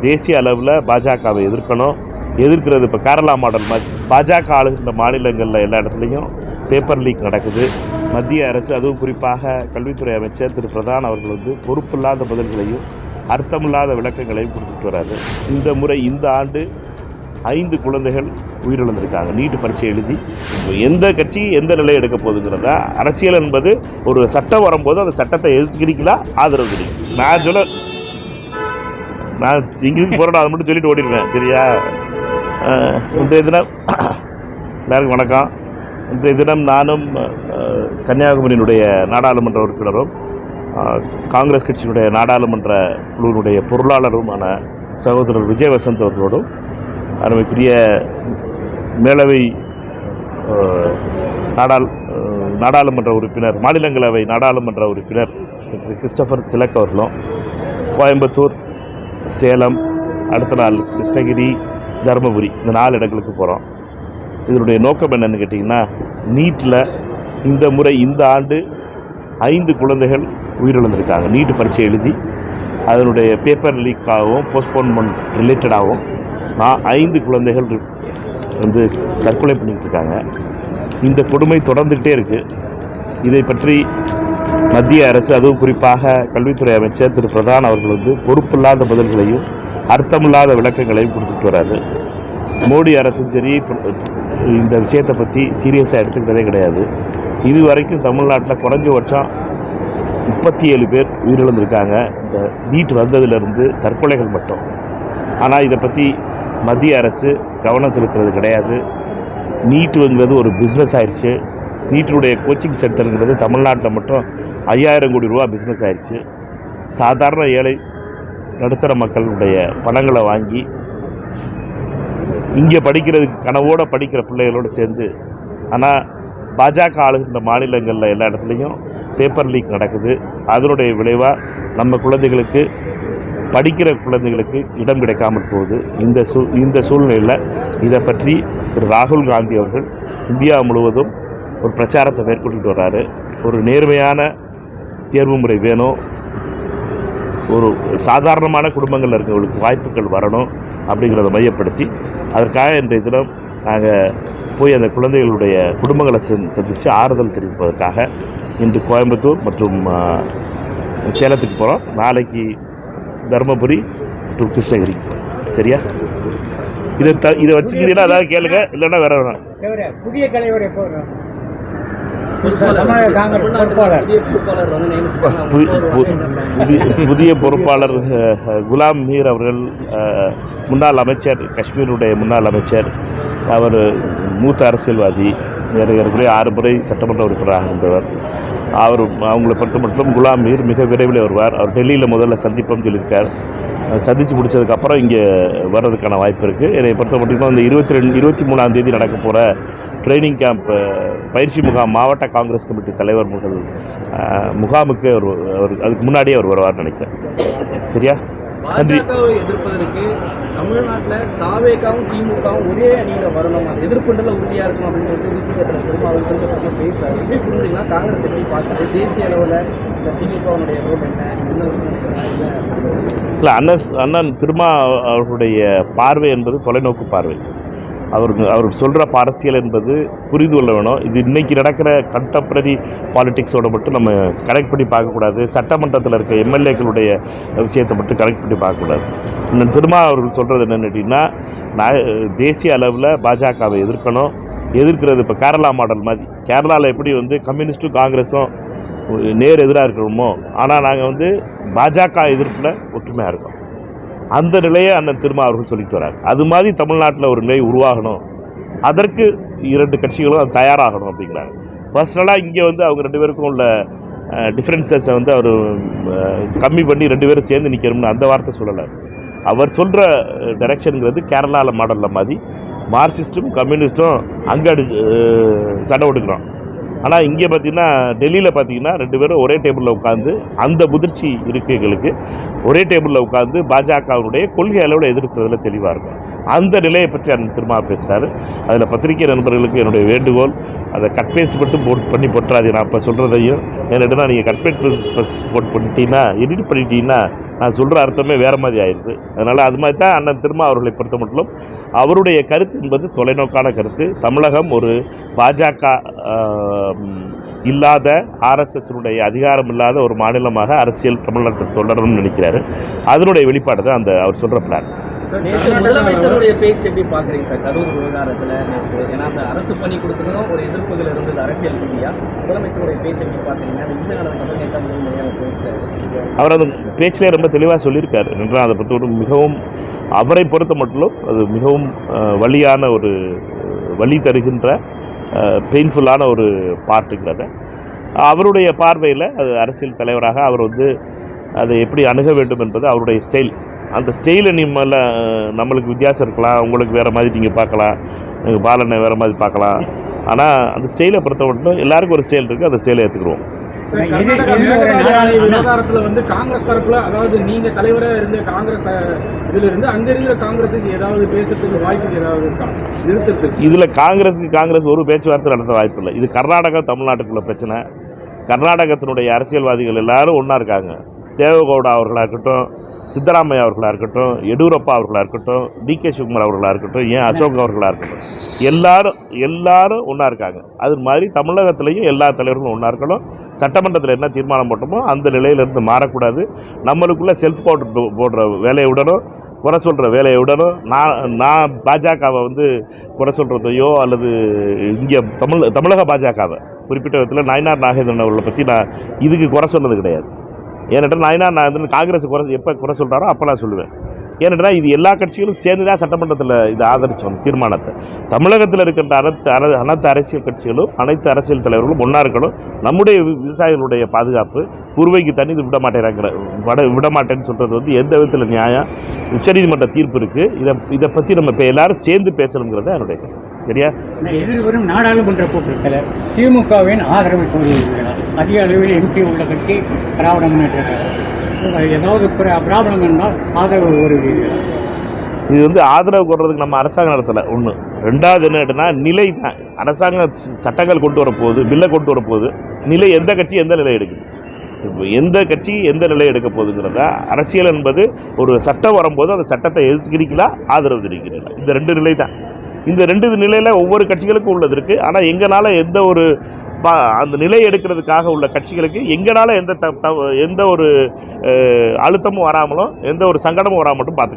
தேசிய அளவில் பாஜகவை எதிர்க்கிறது இப்போ கேரளா மாடல் மாதிரி பாஜக ஆளுகின்ற மாநிலங்களில் எல்லா இடத்துலையும் பேப்பர் லீக் நடக்குது. மத்திய அரசு, அதுவும் குறிப்பாக கல்வித்துறை அமைச்சர் திரு பிரதான் அவர்கள் வந்து பொறுப்பில்லாத பதில்களையும் அர்த்தமில்லாத விளக்கங்களையும் கொடுத்துட்டு வராரு. இந்த முறை இந்த ஆண்டு 5 குழந்தைகள் உயிரிழந்திருக்காங்க நீட் பரீட்சை எழுதி. எந்த கட்சி எந்த நிலை எடுக்க போகுதுங்கிறத, அரசியல் என்பது ஒரு சட்டம் வரும்போது அந்த சட்டத்தை எதிர்க்கிறீங்களா ஆதரவு தெரியும். நான் இங்கிருந்து போகிறேன், அதை மட்டும் சொல்லிட்டு ஓடிடுவேன், சரியா? இன்றைய தினம் எல்லாருக்கும் வணக்கம். இன்றைய தினம் நானும் கன்னியாகுமரியினுடைய நாடாளுமன்ற உறுப்பினரும் காங்கிரஸ் கட்சியினுடைய நாடாளுமன்ற குழுவினுடைய பொருளாளருமான சகோதரர் விஜய் வசந்த் அவர்களோடும் அருமைக்குரிய மேலவை நாடாளுமன்ற உறுப்பினர், மாநிலங்களவை நாடாளுமன்ற உறுப்பினர் திரு கிறிஸ்டபர் திலக் அவர்களும் கோயம்புத்தூர், சேலம், அடுத்த நாள் கிருஷ்ணகிரி, தருமபுரி, இந்த 4 இடங்களுக்கு போகிறோம். இதனுடைய நோக்கம் என்னன்னு கேட்டிங்கன்னா, நீட்டில் இந்த முறை இந்த ஆண்டு 5 குழந்தைகள் உயிரிழந்திருக்காங்க நீட் பரீட்சை எழுதி. அதனுடைய பேப்பர் லீக்காகவும் போஸ்ட்போன்மெண்ட் ரிலேட்டடாகவும் 5 குழந்தைகள் வந்து தற்கொலை பண்ணிக்கிட்டு இருக்காங்க. இந்த கொடுமை தொடர்ந்துகிட்டே இருக்குது. இதை பற்றி மத்திய அரசு, அதுவும் குறிப்பாக கல்வித்துறை அமைச்சர் திரு பிரதான் அவர்கள் வந்து பொறுப்பில்லாத பதில்களையும் அர்த்தமில்லாத விளக்கங்களையும் கொடுத்துட்டு வராரு. மோடி அரசும் சரி இந்த விஷயத்தை பற்றி சீரியஸாக எடுத்துக்கிட்டதே கிடையாது. இது வரைக்கும் தமிழ்நாட்டில் குறைஞ்சபட்சம் 37 பேர் உயிரிழந்திருக்காங்க இந்த நீட் வந்ததிலிருந்து, தற்கொலைகள் மட்டும். ஆனால் இதை பற்றி மத்திய அரசு கவனம் செலுத்துறது கிடையாது. நீட்டுங்கிறது ஒரு பிஸ்னஸ் ஆயிடுச்சு. நீட்டுடைய கோச்சிங் சென்டருங்கிறது தமிழ்நாட்டில் மட்டும் 5000 கோடி ரூபா பிஸ்னஸ் ஆயிடுச்சு. சாதாரண ஏழை நடுத்தர மக்களுடைய பணங்களை வாங்கி இங்கே படிக்கிறதுக்கு கனவோடு படிக்கிற பிள்ளைகளோடு சேர்ந்து, ஆனால் பாஜக ஆளுகின்ற மாநிலங்களில் எல்லா இடத்துலையும் பேப்பர் லீக் நடக்குது. அதனுடைய விளைவாக நம்ம குழந்தைகளுக்கு, படிக்கிற குழந்தைகளுக்கு இடம் கிடைக்காமல் போகுது. இந்த சூழ்நிலையில் இதை பற்றி திரு ராகுல் காந்தி அவர்கள் இந்தியா முழுவதும் ஒரு பிரச்சாரத்தை மேற்கொண்டுட்டு வர்றாரு. ஒரு நேர்மையான தேர்வு முறை வேணும், ஒரு சாதாரணமான குடும்பங்களில் இருக்கிறவங்களுக்கு வாய்ப்புகள் வரணும் அப்படிங்கிறத மையப்படுத்தி, அதற்காக இன்றைய தினம் நாங்கள் போய் அந்த குழந்தைகளுடைய குடும்பங்களை சந்தித்து ஆறுதல் தெரிவிப்பதற்காக இன்று கோயம்புத்தூர் மற்றும் சேலத்துக்கு போகிறோம். நாளைக்கு தருமபுரி டு கிருஷ்ணகிரி, சரியா? இதை வச்சுக்கிட்டீங்கன்னா அதாவது கேளுங்க, இல்லைன்னா வேற வேணும். புதிய தலைவரை புதிய பொறுப்பாளர் குலாம் மீர் அவர்கள், முன்னாள் அமைச்சர், காஷ்மீருடைய முன்னாள் அமைச்சர். அவர் மூத்த அரசியல்வாதி, ஏற்கனவே 6 முறை சட்டமன்ற உறுப்பினராக இருந்தவர். அவங்களை பொறுத்த மட்டும் குலாம் மீர் மிக விரைவில் வருவார். அவர் டெல்லியில் முதல்ல சந்திப்போம்னு சொல்லியிருக்கார். சந்தித்து முடித்ததுக்கப்புறம் இங்கே வர்றதுக்கான வாய்ப்பு இருக்குது. என்னை பொறுத்த மட்டும் இந்த 23ஆம் தேதி நடக்க போகிற ட்ரைனிங் கேம்ப், பயிற்சி முகாம், மாவட்ட காங்கிரஸ் கமிட்டி தலைவர் முகாமுக்கு அவர் அதுக்கு முன்னாடியே அவர் வருவார்னு நினைக்கிறேன், சரியா? நன்றி. எதிர்ப்பதற்கு தமிழ்நாட்டில் தாவேகாவும் திமுகவும் ஒரே அணியில் வரணும், எதிர்ப்புல உறுதியாக இருக்கணும் அப்படின்றது விசிகத்தில் பெருமாள் பேசுறாரு. எப்படி புரிஞ்சுங்கன்னா காங்கிரஸ் எப்படி பார்க்குறது, தேசிய அளவில் இந்த திமுகவுடைய ரோல் என்ன? இல்லை, அண்ணன் திருமா அவர்களுடைய பார்வை என்பது தொலைநோக்கு பார்வை. அவர் சொல்கிற அரசியல் என்பது புரிந்து கொள்ள வேணும். இது இன்றைக்கி நடக்கிற கண்டெம்பரரி பாலிட்டிக்ஸோட மட்டும் நம்ம கனெக்ட் பண்ணி பார்க்கக்கூடாது. சட்டமன்றத்தில் இருக்க எம்எல்ஏக்களுடைய விஷயத்தை மட்டும் கனெக்ட் பண்ணி பார்க்கக்கூடாது. இந்த திருமா அவர்கள் சொல்கிறது என்னென்னு கேட்டிங்கன்னா, தேசிய அளவில் பாஜகவை எதிர்க்கிறது இப்போ கேரளா மாடல் மாதிரி. கேரளாவில் எப்படி வந்து கம்யூனிஸ்ட்டும் காங்கிரஸும் நேர் எதிராக இருக்கிறோமோ, ஆனால் நாங்கள் வந்து பாஜக எதிர்ப்பில் ஒற்றுமையாக இருக்கோம். அந்த நிலையை அண்ணன் திருமா அவர்கள் சொல்லிட்டு வராங்க. அது மாதிரி தமிழ்நாட்டில் ஒரு நிலை உருவாகணும், அதற்கு 2 கட்சிகளும் அது தயாராகணும் அப்படிங்கிறாங்க. பர்சனலாக இங்கே வந்து அவங்க 2 பேருக்கும் உள்ள டிஃப்ரென்சஸை வந்து அவர் கம்மி பண்ணி 2 பேரும் சேர்ந்து நிற்கணும்னு அந்த வார்த்தை சொல்லலை. அவர் சொல்கிற டைரக்ஷனுங்கிறது கேரளாவில் மாடலில் மாதிரி மார்க்சிஸ்ட்டும் கம்யூனிஸ்ட்டும் அங்கே சண்டை விட்டுக்கிறோம். ஆனால் இங்கே பார்த்திங்கன்னா, டெல்லியில் பார்த்திங்கன்னா 2 பேரும் ஒரே டேபிளில் உட்காந்து, அந்த முதிர்ச்சி இருக்குகளுக்கு ஒரே டேபிளில் உட்காந்து பாஜகவுடைய கொள்கை அளவில் எதிர்க்கிறதுல தெளிவாக இருக்கும். அந்த நிலையை பற்றி அண்ணன் திருமா பேசுகிறாரு. அதில் பத்திரிகை நண்பர்களுக்கு என்னுடைய வேண்டுகோள், அதை கட் பேஸ்ட் மட்டும் பண்ணி போட்டுறாது. நான் இப்போ சொல்கிறதையும் என்னென்னா நீங்கள் கட் பேஸ்ட் பண்ணிட்டீங்கன்னா எடிட் பண்ணிட்டீங்கன்னா நான் சொல்கிற அர்த்தமே வேறு மாதிரி ஆயிடுது. அதனால் அது மாதிரி தான் அண்ணன் திருமா அவர்களை பொறுத்த மட்டும் அவருடைய கருத்து என்பது தொலைநோக்கான கருத்து. தமிழகம் ஒரு பாஜக இல்லாத ஆர்எஸ்எஸ்னுடைய அதிகாரம் இல்லாத ஒரு மாநிலமாக அரசியல் தமிழ்நாட்டில் தொடரணும்னு நினைக்கிறாரு. அதனுடைய வெளிப்பாடு தான் அந்த அவர் சொல்கிற பிளான். முதலமைச்சருடைய பேச்சு எப்படி பாக்குறீங்க சார்? கரூர் விவகாரத்தில் ஏன்னா அந்த அரசு பண்ணி கொடுத்ததும் ஒரு எதிர்ப்புகள் இருந்தது அரசியல் ரீதியா. முதலமைச்சருடைய பேச்சு எப்படி பாக்குறீங்க? அவர் அந்த பேச்சிலே ரொம்ப தெளிவாக சொல்லியிருக்காரு என்றால் அதை பற்றி மிகவும் அவரை பொறுத்த மட்டும் அது மிகவும் வலி தருகின்ற பெயின்ஃபுல்லான ஒரு பார்ட்டுங்கிறத அவருடைய பார்வையில் அது அரசியல் தலைவராக அவர் அதை எப்படி அணுக வேண்டும் என்பது அவருடைய ஸ்டைல். அந்த ஸ்டைலை நம்மளுக்கு வித்தியாசம் இருக்கலாம், உங்களுக்கு வேறு மாதிரி நீங்கள் பார்க்கலாம், பாலனை வேறு மாதிரி பார்க்கலாம். ஆனால் அந்த ஸ்டைலை பொறுத்த மட்டும் எல்லாருக்கும் ஒரு ஸ்டைல் இருக்குது, அந்த ஸ்டைலை ஏற்றுக்குருவோம். விவகாரத்தில் காங்கிரஸ் தரப்புல, அதாவது நீங்க தலைவராக இருந்த காங்கிரஸ் இதுல இருந்து அங்க இருக்கிற காங்கிரஸுக்கு ஏதாவது பேசுறதுக்கு வாய்ப்பு ஏதாவது இருக்கா? இதுல காங்கிரஸ் ஒரு பேச்சுவார்த்தை நடத்த வாய்ப்பு இல்லை. இது கர்நாடகா தமிழ்நாட்டுக்குள்ள பிரச்சனை. கர்நாடகத்தினுடைய அரசியல்வாதிகள் எல்லாரும் ஒன்றா இருக்காங்க. தேவகவுடா அவர்களாக இருக்கட்டும், சித்தராமையா அவர்களாக இருக்கட்டும், எடியூரப்பா அவர்களாக இருக்கட்டும், டிகே சிவகுமார் அவர்களாக இருக்கட்டும், ஏன் அசோக் அவர்களாக இருக்கட்டும், எல்லாரும் ஒன்றா இருக்காங்க. அது மாதிரி தமிழகத்திலையும் எல்லா தலைவர்களும் ஒன்றா இருக்கணும். சட்டமன்றத்தில் என்ன தீர்மானம் போட்டோமோ அந்த நிலையிலிருந்து மாறக்கூடாது. நம்மளுக்குள்ளே செல்ஃப் கவுண்டர் போடுற வேலையை விடணும், குறை சொல்கிற வேலையை விடணும். நான் பாஜகவை குறை சொல்கிறதையோ அல்லது இங்கே தமிழக பாஜகவை குறிப்பிட்ட விதத்தில் நயினார் நாகேந்திரன் அவர்களை பற்றி நான் இதுக்கு குறை சொன்னது கிடையாது. ஏன்னா நயினார் நாகேந்திரன் காங்கிரஸ் எப்போ குறை சொல்கிறாரோ அப்போ நான் சொல்லுவேன். ஏன்னா இது எல்லா கட்சிகளும் சேர்ந்து தான் சட்டமன்றத்தில் இதை ஆதரிச்சோம் தீர்மானத்தை. தமிழகத்தில் இருக்கின்ற அனைத்து அரசியல் கட்சிகளும் அனைத்து அரசியல் தலைவர்களும் ஒன்றா இருக்கணும். நம்முடைய விவசாயிகளுடைய பாதுகாப்பு, குறுவைக்கு தண்ணி விட மாட்டேன்னு சொல்கிறது எந்த விதத்தில் நியாயம்? உச்சநீதிமன்ற தீர்ப்பு இருக்குது. இதை பற்றி நம்ம இப்போ எல்லாரும் சேர்ந்து பேசணுங்கிறத என்னுடைய சரியா. எதிர்வரும் நாடாளுமன்ற கூட்டத்தில் திமுகவின் ஆதரவை கோருகிறார். அதிக அளவில் எம்பி உள்ள கட்சி திராவிட முன்னேற்ற கழகம். ஏதாவது ப்ராப்ளம் என்றால் ஆதரவு கோருகிறீர்கள். இது ஆதரவு கோர்றதுக்கு நம்ம அரசாங்கம் நடத்தலை ஒன்று. ரெண்டாவது என்னன்னா நிலை தான். அரசாங்கம் சட்டங்கள் கொண்டு வரப்போகுது, பில்லை கொண்டு வரப்போகுது. நிலை எந்த கட்சி எந்த நிலை எடுக்குது, எந்த கட்சி எந்த நிலை எடுக்க போகுதுங்கிறத அரசியல் என்பது ஒரு சட்டம் வரும்போது அந்த சட்டத்தை எதிர்க்கிறீங்களா ஆதரவு தெரிவிக்கிறீங்களா, இந்த ரெண்டு நிலை தான். இந்த ரெண்டு நிலையில் ஒவ்வொரு கட்சிகளுக்கும் உள்ளது இருக்குது. ஆனால் எங்களால் எந்த ஒரு அந்த நிலை எடுக்கிறதுக்காக உள்ள கட்சிகளுக்கு எங்களால் எந்த ஒரு அழுத்தமும் வராமலும் எந்த ஒரு சங்கடமும் வராமட்டும் பார்த்து